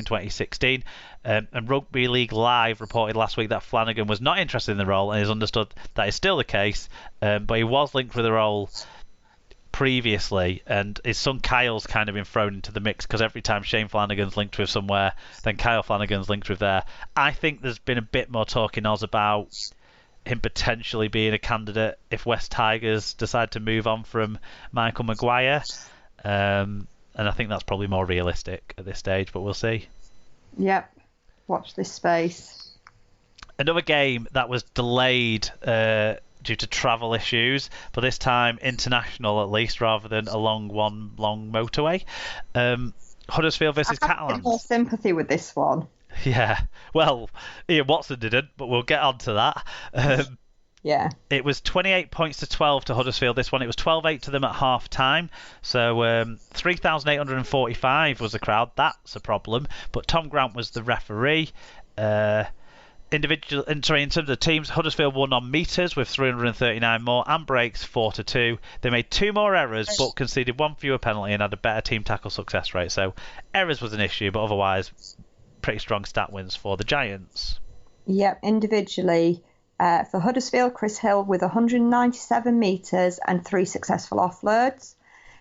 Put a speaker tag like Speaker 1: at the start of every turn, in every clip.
Speaker 1: 2016. And Rugby League Live reported last week that Flanagan was not interested in the role and is understood that is still the case, but he was linked with the role previously, and his son Kyle's kind of been thrown into the mix because every time Shane Flanagan's linked with somewhere, then Kyle Flanagan's linked with there. I think there's been a bit more talk in Oz about him potentially being a candidate if West Tigers decide to move on from Michael Maguire, and I think that's probably more realistic at this stage, but we'll see.
Speaker 2: Yep, watch this space.
Speaker 1: Another game that was delayed due to travel issues, but this time international at least, rather than a long motorway. Huddersfield versus Catalans. I have
Speaker 2: more sympathy with this one.
Speaker 1: Yeah, well, Ian Watson didn't, but we'll get on to that.
Speaker 2: Yeah.
Speaker 1: It was 28 points to 12 to Huddersfield this one. It was 12-8 to them at half time. So 3,845 was the crowd. That's a problem. But Tom Grant was the referee. In terms of the teams, Huddersfield won on metres with 339 more and breaks 4-2. They made 2 more errors but conceded 1 fewer penalty and had a better team tackle success rate. So errors was an issue, but otherwise pretty strong stat wins for the Giants.
Speaker 2: Yep, individually for Huddersfield, Chris Hill with 197 metres and 3 successful offloads.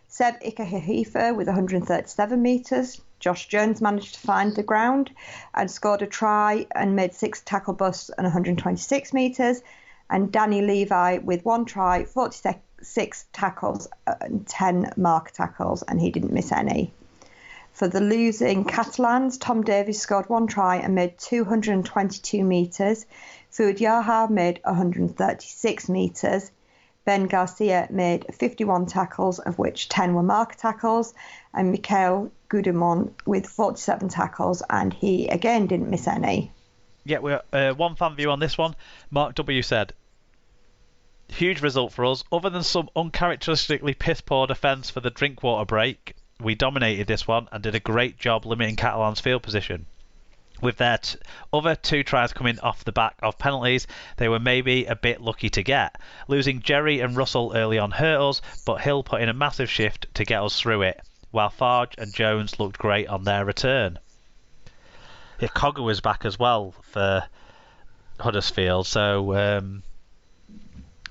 Speaker 2: Seb Ikahihifa with 137 metres. Josh Jones managed to find the ground and scored a try and made 6 tackle busts and 126 metres. And Danny Levi with 1 try, 46 tackles and 10 mark tackles, and he didn't miss any. For the losing Catalans, Tom Davies scored 1 try and made 222 metres. Fuad Yaha made 136 metres. Ben Garcia made 51 tackles, of which 10 were mark tackles, and Mikhail Gudimon with 47 tackles, and he again didn't miss any.
Speaker 1: Yeah, we're one fan view on this one. Mark W said, "Huge result for us. Other than some uncharacteristically piss-poor defence for the Drinkwater break, we dominated this one and did a great job limiting Catalan's field position. With their other 2 tries coming off the back of penalties, they were maybe a bit lucky to get. Losing Jerry and Russell early on hurt us, but Hill put in a massive shift to get us through it, while Farge and Jones looked great on their return." Yeah, Cogger was back as well for Huddersfield, so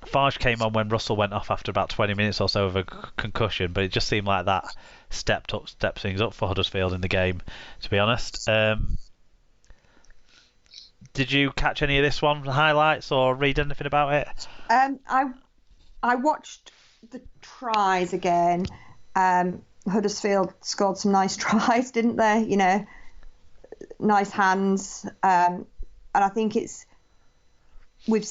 Speaker 1: Farge came on when Russell went off after about 20 minutes or so of a concussion, but it just seemed like that stepped things up for Huddersfield in the game, to be honest. Did you catch any of this one, the highlights, or read anything about it?
Speaker 2: I watched the tries again. Huddersfield scored some nice tries, didn't they? You know, nice hands. And I think we've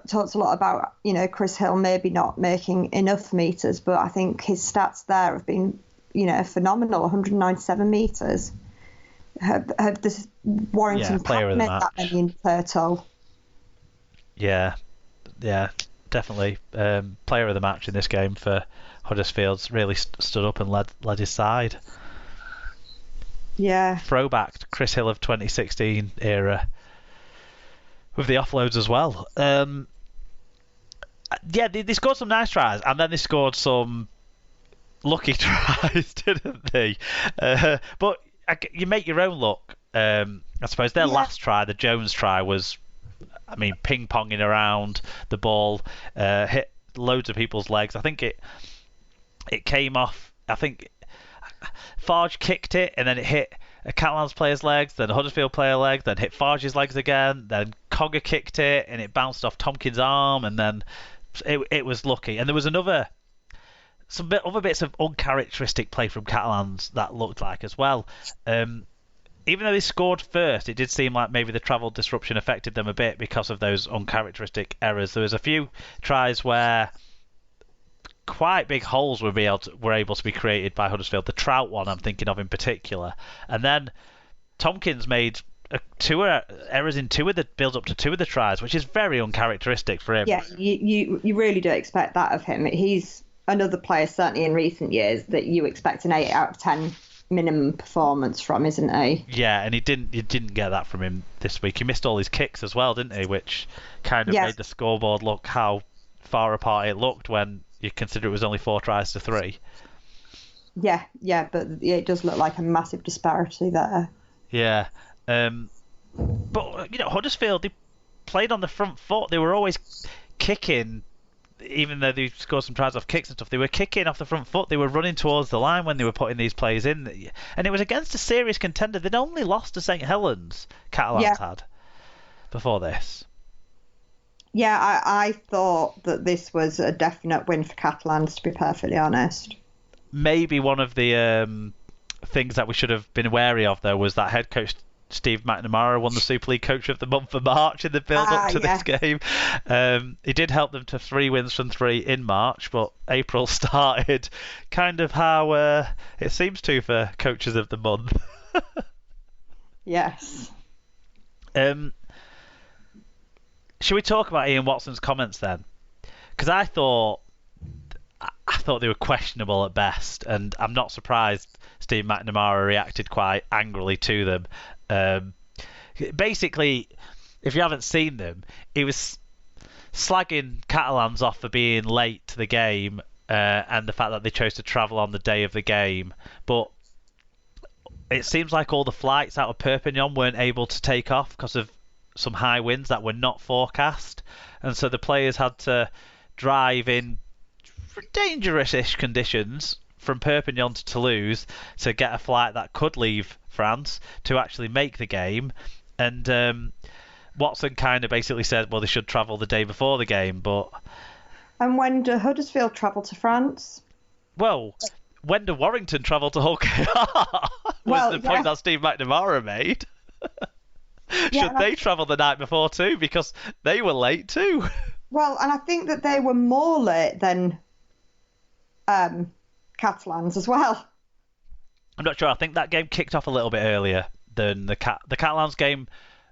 Speaker 2: talked a lot about, you know, Chris Hill maybe not making enough metres, but I think his stats there have been, you know, phenomenal. 197 metres. Have this Warrington
Speaker 1: player
Speaker 2: made that many in total?
Speaker 1: Yeah, definitely. Player of the match in this game for Huddersfield's really stood up and led his side.
Speaker 2: Yeah.
Speaker 1: Throwback to Chris Hill of 2016 era with the offloads as well. Yeah, they scored some nice tries, and then they scored some lucky tries, didn't they? But you make your own luck. I suppose their last try, the Jones try, was, I mean, ping-ponging around the ball, hit loads of people's legs. I think it came off, I think Farge kicked it, and then it hit a Catalans player's legs, then a Huddersfield player legs, then hit Farge's legs again, then Cogger kicked it, and it bounced off Tompkins' arm, and then it was lucky. And there was other bits of uncharacteristic play from Catalans that looked like as well. Even though they scored first, it did seem like maybe the travel disruption affected them a bit because of those uncharacteristic errors. There was a few tries where quite big holes were able to be created by Huddersfield. The Trout one I'm thinking of in particular. And then Tompkins made 2 errors in 2 of the build up to 2 of the tries, which is very uncharacteristic for him.
Speaker 2: Yeah, you really do expect that of him. He's another player, certainly in recent years, that you expect an 8 out of 10 minimum performance from, isn't he?
Speaker 1: Yeah, and you didn't get that from him this week. He missed all his kicks as well, didn't he? Which kind of made the scoreboard look how far apart it looked when you consider it was only 4 tries to 3.
Speaker 2: Yeah, but it does look like a massive disparity there.
Speaker 1: Yeah. But Huddersfield, they played on the front foot. They were always kicking, even though they scored some tries off kicks and stuff. They were kicking off the front foot. They were running towards the line when they were putting these players in, and it was against a serious contender. They'd only lost to St Helens. Catalans had before this.
Speaker 2: Yeah, I thought that this was a definite win for Catalans, to be perfectly honest.
Speaker 1: Maybe one of the things that we should have been wary of, though, was that head coach Steve McNamara won the Super League Coach of the Month for March in the build-up to this game. He did help them to 3 wins from 3 in March, but April started kind of how it seems to for Coaches of the Month.
Speaker 2: Yes.
Speaker 1: Should we talk about Ian Watson's comments then? Because I thought they were questionable at best, and I'm not surprised Steve McNamara reacted quite angrily to them. Basically, if you haven't seen them, he was slagging Catalans off for being late to the game and the fact that they chose to travel on the day of the game. But it seems like all the flights out of Perpignan weren't able to take off because of some high winds that were not forecast, and so the players had to drive in dangerous-ish conditions from Perpignan to Toulouse to get a flight that could leave France to actually make the game. And Watson kind of basically said, well, they should travel the day before the game, but...
Speaker 2: And when do Huddersfield travel to France?
Speaker 1: Well, when do Warrington travel to Hull KR? was the point that Steve McNamara made. Should they travel the night before too? Because they were late too.
Speaker 2: Well, and I think that they were more late than Catalans as well.
Speaker 1: I'm not sure. I think that game kicked off a little bit earlier than the Catalans game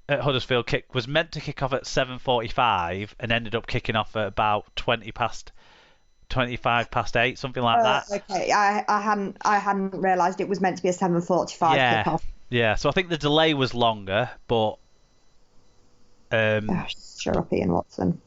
Speaker 1: at Huddersfield was meant to kick off at 7:45 and ended up kicking off at about 25 past 8, something like that.
Speaker 2: Okay, I hadn't realised it was meant to be a 7:45 kickoff.
Speaker 1: Yeah, so I think the delay was longer, but
Speaker 2: shut up, Ian Watson.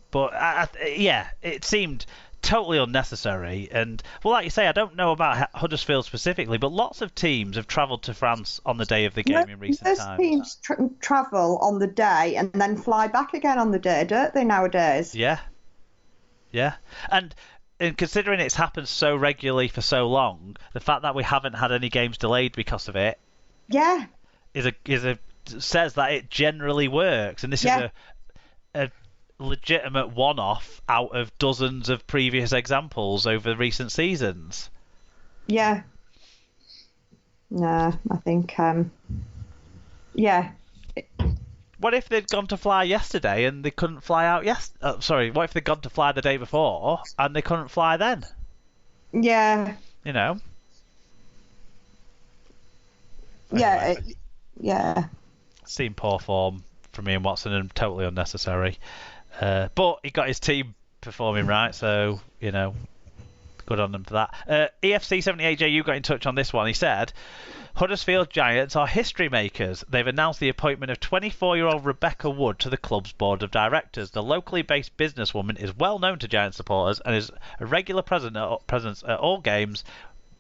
Speaker 1: But it seemed totally unnecessary. And well, like you say, I don't know about Huddersfield specifically, but lots of teams have travelled to France on the day of the game in recent times.
Speaker 2: Most teams travel on the day and then fly back again on the day, don't they, nowadays?
Speaker 1: Yeah. And considering it's happened so regularly for so long, the fact that we haven't had any games delayed because of it, says that it generally works, and this is a legitimate one-off out of dozens of previous examples over recent seasons.
Speaker 2: Yeah. No, I think
Speaker 1: What if they'd gone to fly yesterday and they couldn't fly out what if they'd gone to fly the day before and they couldn't fly then?
Speaker 2: Yeah.
Speaker 1: Anyway.
Speaker 2: Yeah.
Speaker 1: Seemed poor form from Ian Watson and totally unnecessary. But he got his team performing right, so, good on them for that. EFC78JU got in touch on this one. He said, Huddersfield Giants are history makers. They've announced the appointment of 24-year-old Rebecca Wood to the club's board of directors. The locally based businesswoman is well known to Giants supporters and is a regular presence at all games,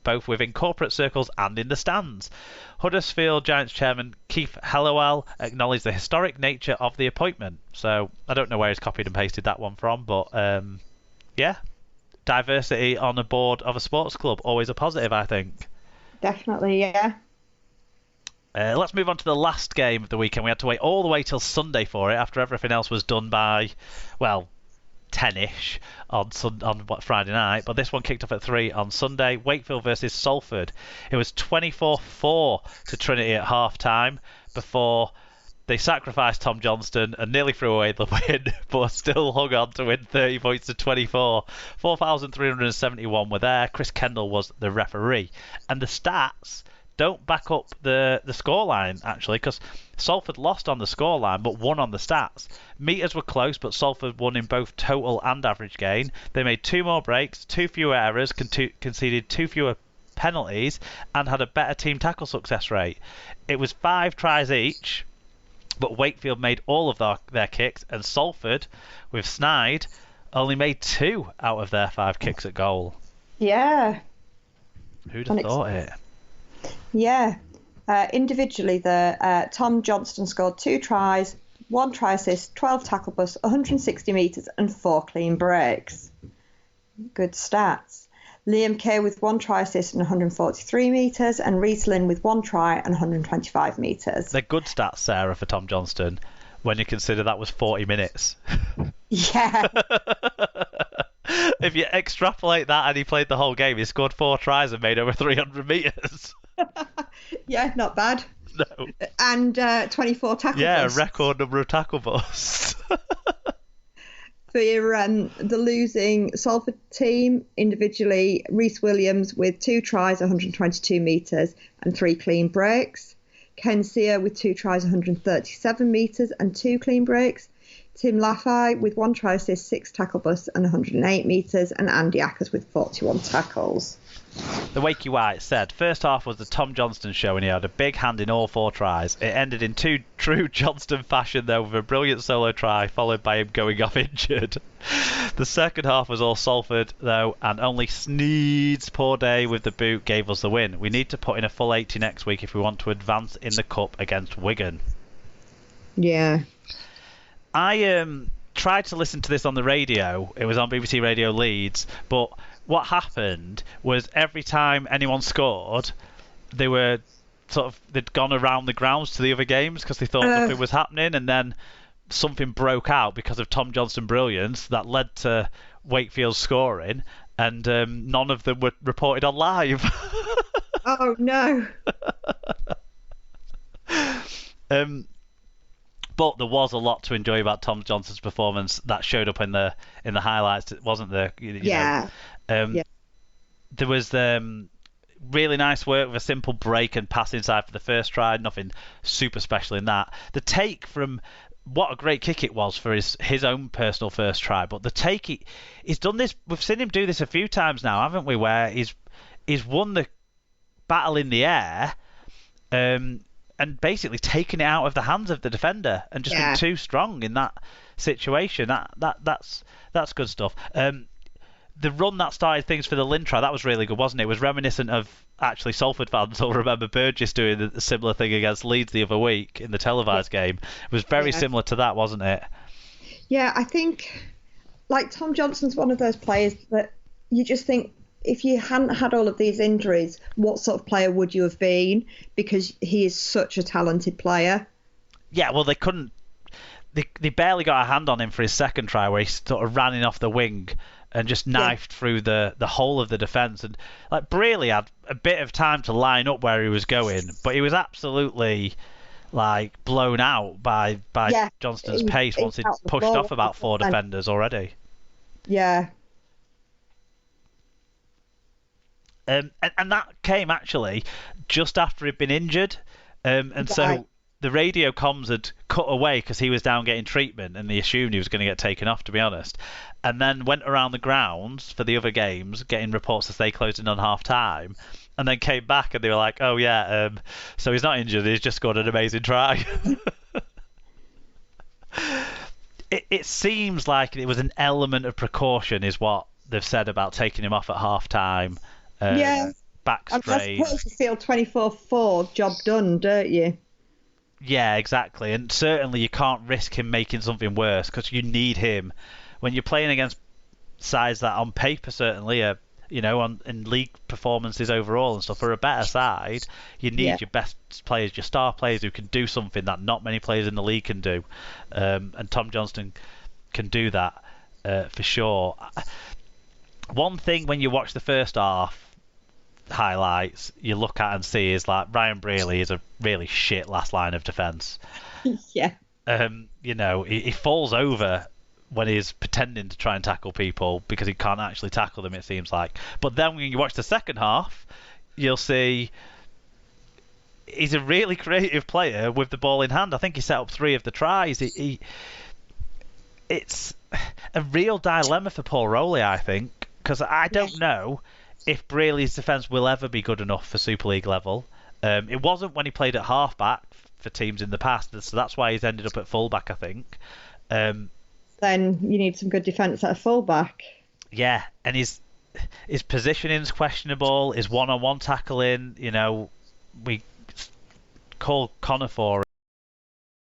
Speaker 1: both within corporate circles and in the stands. Huddersfield Giants chairman Keith Hallowell acknowledged the historic nature of the appointment. So I don't know where he's copied and pasted that one from, but diversity on a board of a sports club, always a positive, I think.
Speaker 2: Definitely, yeah.
Speaker 1: Let's move on to the last game of the weekend. We had to wait all the way till Sunday for it after everything else was done by, 10-ish on Friday night, but this one kicked off at 3 on Sunday. Wakefield versus Salford. It was 24-4 to Trinity at half-time before they sacrificed Tom Johnston and nearly threw away the win, but still hung on to win 30 points to 24. 4,371 were there. Chris Kendall was the referee. And the stats don't back up the scoreline, actually, because Salford lost on the scoreline but won on the stats. Meters were close, but Salford won in both total and average gain. They made 2 more breaks, 2 fewer errors, conceded 2 fewer penalties, and had a better team tackle success rate. It was 5 tries each, but Wakefield made all of their kicks, and Salford, with Snide, only made 2 out of their 5 kicks at goal.
Speaker 2: Yeah.
Speaker 1: Who'd have thought it?
Speaker 2: Yeah. Individually, Tom Johnston scored 2 tries, 1 try assist, 12 tackle busts, 160 metres and 4 clean breaks. Good stats. Liam Kay with 1 try assist and 143 metres, and Reese Lynn with 1 try and 125 metres.
Speaker 1: They're good stats, Sarah, for Tom Johnston, when you consider that was 40 minutes.
Speaker 2: Yeah.
Speaker 1: If you extrapolate that and he played the whole game, he scored 4 tries and made over 300 metres.
Speaker 2: Yeah, not bad.
Speaker 1: No.
Speaker 2: And 24 tackle busts.
Speaker 1: A record number of tackle busts.
Speaker 2: For the losing Salford team, individually, Reece Williams with 2 tries, 122 metres and 3 clean breaks. Ken Sear with 2 tries, 137 metres and 2 clean breaks. Tim Laffey with 1 try assist, 6 tackle busts and 108 metres, and Andy Ackers with 41 tackles.
Speaker 1: The Wakey White said, first half was the Tom Johnston show and he had a big hand in all 4 tries. It ended in true Johnston fashion though, with a brilliant solo try followed by him going off injured. The second half was all Salford though, and only Sneed's poor day with the boot gave us the win. We need to put in a full 80 next week if we want to advance in the cup against Wigan.
Speaker 2: Yeah.
Speaker 1: I tried to listen to this on the radio. It was on BBC Radio Leeds, but what happened was every time anyone scored, they'd gone around the grounds to the other games because they thought nothing was happening, and then something broke out because of Tom Johnston brilliance that led to Wakefield scoring, and none of them were reported on live.
Speaker 2: Oh no.
Speaker 1: But there was a lot to enjoy about Tom Johnston's performance that showed up in the highlights, wasn't there?
Speaker 2: Yeah.
Speaker 1: There was really nice work with a simple break and pass inside for the first try. Nothing super special in that. The take from what a great kick it was for his own personal first try, but the take he's done this. We've seen him do this a few times now, haven't we? Where he's won the battle in the air. And basically taking it out of the hands of the defender and just been too strong in that situation. That's good stuff. The run that started things for the Lynn try, that was really good, wasn't it? It was reminiscent of actually Salford fans will remember Burgess doing a similar thing against Leeds the other week in the televised game. It was very similar to that, wasn't it? Yeah,
Speaker 2: I think like Tom Johnston's one of those players that you just think, if you hadn't had all of these injuries, what sort of player would you have been? Because he is such a talented player.
Speaker 1: Yeah, well, they couldn't. They barely got a hand on him for his second try, where he sort of ran in off the wing and just knifed through the whole of the defence. And like Brearley had a bit of time to line up where he was going, but he was absolutely like blown out by Johnston's pace once he'd pushed off about 4 defenders already.
Speaker 2: Yeah.
Speaker 1: And that came actually just after he'd been injured, and so the radio comms had cut away because he was down getting treatment, and they assumed he was going to get taken off, to be honest. And then went around the grounds for the other games, getting reports as they closed in on half time, and then came back and they were like, "Oh yeah, so he's not injured; he's just scored an amazing try." It seems like it was an element of precaution, is what they've said about taking him off at half time. Back strain.
Speaker 2: I suppose you feel 24-4, job done, don't you?
Speaker 1: Yeah, exactly. And certainly you can't risk him making something worse, because you need him when you're playing against sides that on paper certainly are, in league performances overall and stuff, are a better side. You need your best players, your star players who can do something that not many players in the league can do. And Tom Johnston can do that for sure. One thing when you watch the first half highlights you look at and see is like Ryan Brearley is a really shit last line of defence.
Speaker 2: Yeah.
Speaker 1: He falls over when he's pretending to try and tackle people because he can't actually tackle them, it seems like. But then when you watch the second half, you'll see he's a really creative player with the ball in hand. I think he set up 3 of the tries. It's a real dilemma for Paul Rowley, I think, because I don't know if Brearley's defence will ever be good enough for Super League level. It wasn't when he played at half-back for teams in the past, so that's why he's ended up at full-back, I think.
Speaker 2: Then you need some good defence at a full-back.
Speaker 1: Yeah, and his positioning's questionable, his one-on-one tackling, call Connor for